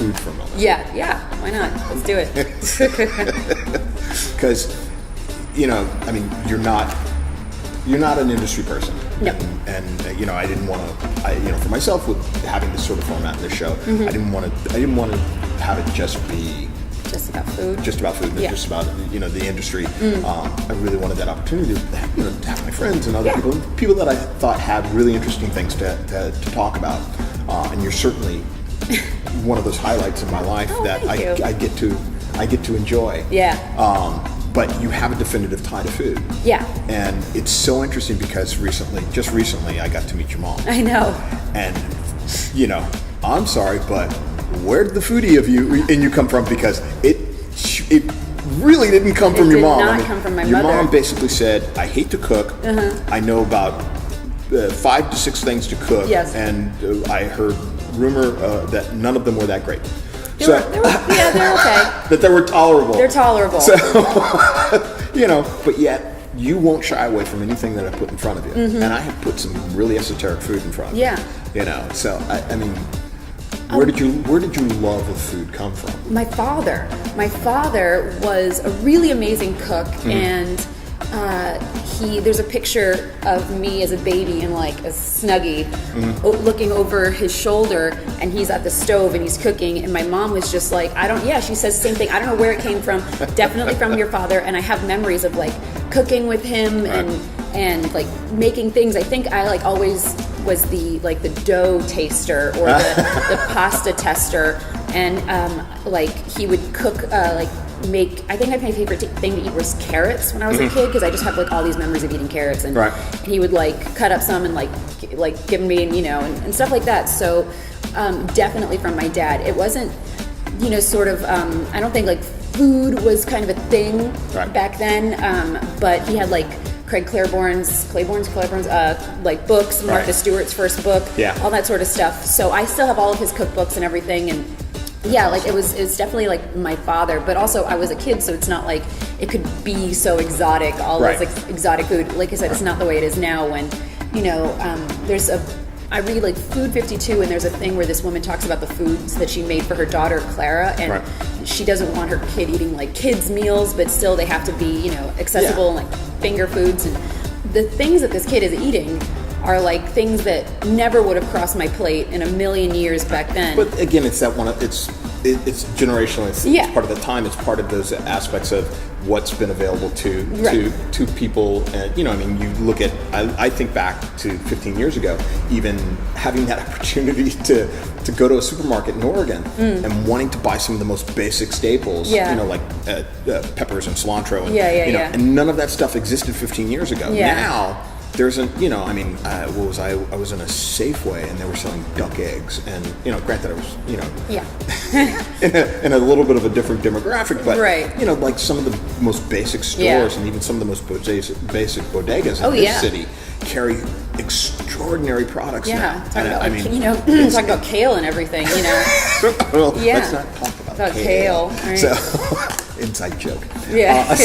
food for a moment. Yeah, why not? Let's do it. Because, I mean, you're not an industry person. No. And I didn't want to, for myself with having this sort of format in this show, Mm-hmm. I didn't want to have it just be Just about food. and just about the industry. I really wanted that opportunity to have my friends and other people that I thought had really interesting things to talk about. And you're certainly one of those highlights in my life that I get to enjoy. Yeah. But you have a definitive tie to food. Yeah. And it's so interesting because just recently, I got to meet your mom. I know. And, I'm sorry, but where did the foodie of you come from? Because it really didn't come from your mom. It did not come from my your mother. Your mom basically said, I hate to cook. I know about 5 to 6 things to cook. Yes. And I heard rumor that none of them were that great. They're okay. That they were tolerable. They're tolerable. So, but yet you won't shy away from anything that I put in front of you. And I have put some really esoteric food in front of you. Yeah. So I mean, where did your love of food come from? My father was a really amazing cook, and there's a picture of me as a baby in like a Snuggie, looking over his shoulder, and he's at the stove and he's cooking, and my mom was just like, she says the same thing. I don't know where it came from, definitely from your father, and I have memories of like cooking with him and like making things. I think I like always was the dough taster or the pasta tester, and like he would cook I think my favorite thing to eat was carrots when I was a kid, because I just have like all these memories of eating carrots, and he would like cut up some and like give me and stuff like that. So definitely from my dad. It wasn't I don't think like food was kind of a thing back then, but he had like Craig Claiborne's like books, Martha Stewart's first book, all that sort of stuff. So I still have all of his cookbooks and everything, and it's definitely like my father, but also I was a kid, so it's not like it could be so exotic, all this like exotic food. Like I said, it's not the way it is now when, I read like Food 52, and there's a thing where this woman talks about the foods that she made for her daughter Clara, and she doesn't want her kid eating like kids meals, but still they have to be, accessible and like finger foods, and the things that this kid is eating are like things that never would have crossed my plate in a million years back then. But again, it's that one. It's generational. It's part of the time. It's part of those aspects of what's been available to people. And you look at. I think back to 15 years ago, even having that opportunity to go to a supermarket in Oregon and wanting to buy some of the most basic staples. Like peppers and cilantro. And, and none of that stuff existed 15 years ago. Now. There's I was in a Safeway and they were selling duck eggs, and granted I was in a little bit of a different demographic, but like some of the most basic stores and even some of the most basic bodegas in this city carry extraordinary products now. Talk about kale and everything. Well, let's not talk about kale. Right. So inside joke. Yeah.